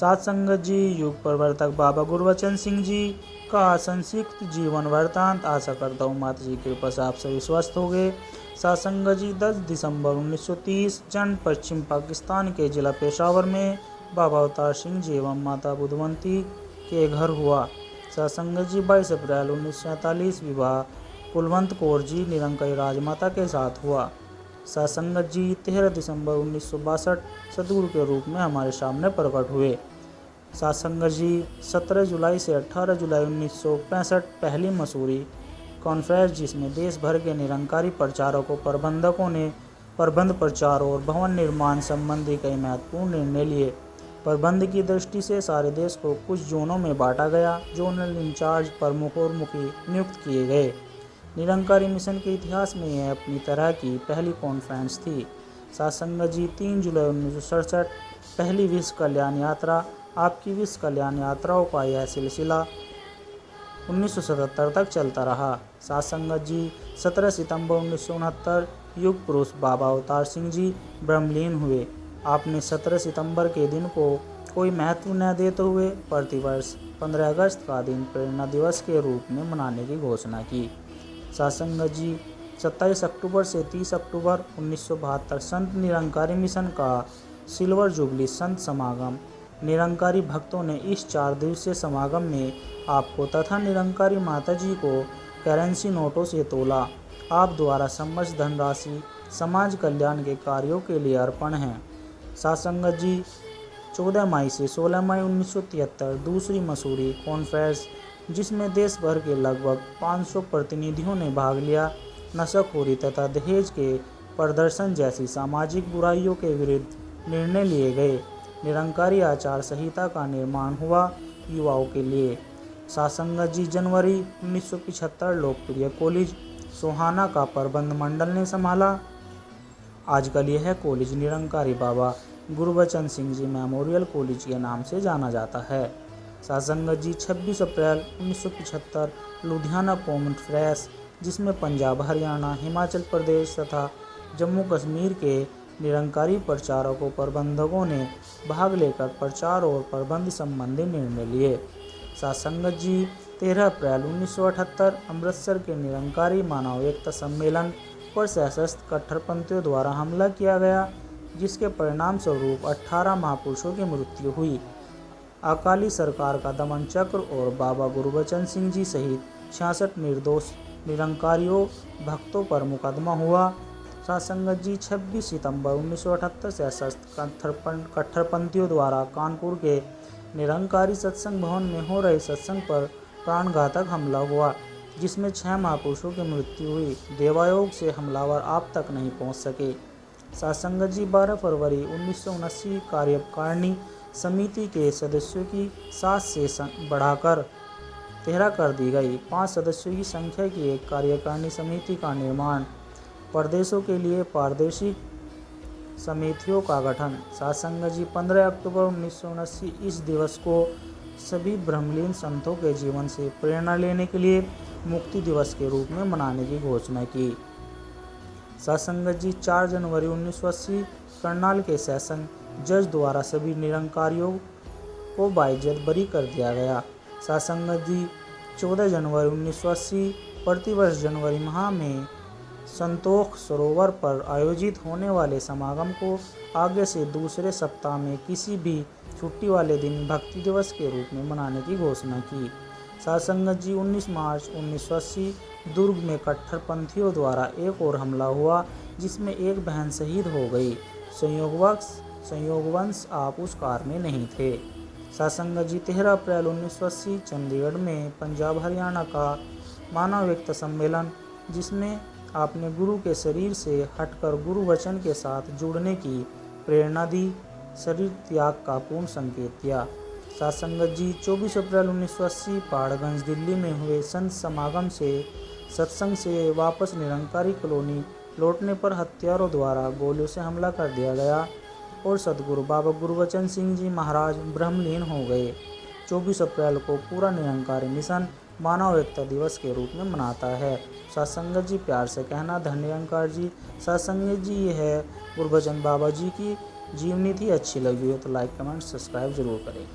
सात संगत जी युग प्रवर्तक बाबा गुरबचन सिंह जी का संक्षिप्त जीवन वृत्तांत। आशा करता हूँ माता जी की कृपा से आप सभी स्वस्थ हो गए। सात संगत जी 10 दिसंबर 1930 जन्म पश्चिम पाकिस्तान के जिला पेशावर में बाबा अवतार सिंह जी एवं माता बुधवंती के घर हुआ। सात संगत जी 22 अप्रैल 1947 विवाह कुलवंत कौर जी निरंकारी राजमाता के साथ हुआ। सात संगत जी 13 दिसंबर 1962 सदगुरु के रूप में हमारे सामने प्रकट हुए। सात संगत जी 17 जुलाई से 18 जुलाई 1965 पहली मसूरी कॉन्फ्रेंस, जिसमें देश भर के निरंकारी प्रचारकों प्रबंधकों ने प्रबंध प्रचार और भवन निर्माण संबंधी कई महत्वपूर्ण निर्णय लिए। प्रबंध की दृष्टि से सारे देश को कुछ जोनों में बांटा गया। जोनल इंचार्ज प्रमुख और मुखी नियुक्त किए गए। निरंकारी मिशन के इतिहास में यह अपनी तरह की पहली कॉन्फ्रेंस थी। सात संगत जी 3 जुलाई 1967 पहली विश्व कल्याण यात्रा। आपकी विश्व कल्याण यात्राओं का यह सिलसिला 1977 तक चलता रहा। सात संगत जी 17 सितंबर 1969 युग पुरुष बाबा अवतार सिंह जी ब्रह्मलीन हुए। आपने 17 सितंबर के दिन को कोई महत्व न देते हुए प्रतिवर्ष 15 अगस्त का दिन प्रेरणा दिवस के रूप में मनाने की घोषणा की। सात संगत जी 27 अक्टूबर से 30 अक्टूबर 1972 संत निरंकारी मिशन का सिल्वर जुबली संत समागम। निरंकारी भक्तों ने इस 4 दिवसीय समागम में आपको तथा निरंकारी माता जी को करेंसी नोटों से तोला। आप द्वारा समस्त धनराशि समाज कल्याण के कार्यों के लिए अर्पण है। सात संगत जी 14 मई से 16 मई 1973 दूसरी मसूरी कॉन्फ्रेंस, जिसमें देश भर के लगभग 500 प्रतिनिधियों ने भाग लिया, नशाखोरी तथा दहेज के प्रदर्शन जैसी सामाजिक बुराइयों के विरुद्ध निर्णय लिए गए। निरंकारी आचार संहिता का निर्माण हुआ युवाओं के लिए। सात संगत जी जनवरी 1975 लोकप्रिय कॉलेज सोहाना का प्रबंध मंडल ने संभाला। आजकल यह कॉलेज निरंकारी बाबा गुरबचन सिंह जी मेमोरियल कॉलेज के नाम से जाना जाता है। सात संगत जी 26 अप्रैल 1975 लुधियाना कॉन्फ्रेंस, जिसमें पंजाब, हरियाणा, हिमाचल प्रदेश तथा जम्मू कश्मीर के निरंकारी प्रचारकों प्रबंधकों ने भाग लेकर प्रचार और प्रबंध संबंधी निर्णय लिए। सात संगत जी 13 अप्रैल 1978 अमृतसर के निरंकारी मानव एकता सम्मेलन पर सशस्त्र कट्टरपंथियों द्वारा हमला किया गया, जिसके परिणाम स्वरूप 18 महापुरुषों की मृत्यु हुई। अकाली सरकार का दमन चक्र और बाबा गुरबचन सिंह जी सहित 66 निर्दोष निरंकारियों भक्तों पर मुकदमा हुआ। सात संगत जी 26 सितंबर 1978 सशस्त्र कट्टरपंथियों द्वारा कानपुर के निरंकारी सत्संग भवन में हो रहे सत्संग पर प्राणघातक हमला हुआ, जिसमें 6 महापुरुषों की मृत्यु हुई। देवायोग से हमलावर आप तक नहीं पहुंच सके। सात संगत जी 12 फरवरी 1979 कार्यकारिणी समिति के सदस्यों की 7 से बढ़ाकर 13 कर दी गई। 5 सदस्यों की संख्या की एक कार्यकारिणी समिति का निर्माण। प्रदेशों के लिए पारदर्शी समितियों का गठन। सात संगत जी 15 अक्टूबर 1979 इस दिवस को सभी ब्रह्मलीन संतों के जीवन से प्रेरणा लेने के लिए मुक्ति दिवस के रूप में मनाने की घोषणा की। सात संगत जी 4 जनवरी 1980 करनाल के सेशन जज द्वारा सभी निरंकारियों को बाइज्जत बरी कर दिया गया। सात संगत जी 14 जनवरी 1980 प्रतिवर्ष जनवरी माह में संतोख सरोवर पर आयोजित होने वाले समागम को आगे से दूसरे सप्ताह में किसी भी छुट्टी वाले दिन भक्ति दिवस के रूप में मनाने की घोषणा की। सात संगत जी 19 मार्च 1980 दुर्ग में कट्टरपंथियों द्वारा एक और हमला हुआ, जिसमें एक बहन शहीद हो गई। संयोगवश आप उस कार में नहीं थे। सात संगत जी 13 अप्रैल 1980 चंडीगढ़ में पंजाब हरियाणा का मानव एकता सम्मेलन, जिसमें आपने गुरु के शरीर से हटकर गुरु वचन के साथ जुड़ने की प्रेरणा दी, शरीर त्याग का पूर्ण संकेत दिया। सात संगत जी 24 अप्रैल 1980 पहाड़गंज दिल्ली में हुए संत समागम से सत्संग से वापस निरंकारी कॉलोनी लौटने पर हत्यारों द्वारा गोलियों से हमला कर दिया गया और सदगुरु बाबा गुरबचन सिंह जी महाराज ब्रह्मलीन हो गए। 24 अप्रैल को पूरा निरंकारी मिशन मानव एकता दिवस के रूप में मनाता है। सात संगत जी प्यार से कहना धन निरंकार जी। सात संगत जी ये है गुरबचन बाबा जी की जीवनी थी अच्छी लगी हो तो लाइक कमेंट सब्सक्राइब ज़रूर करें।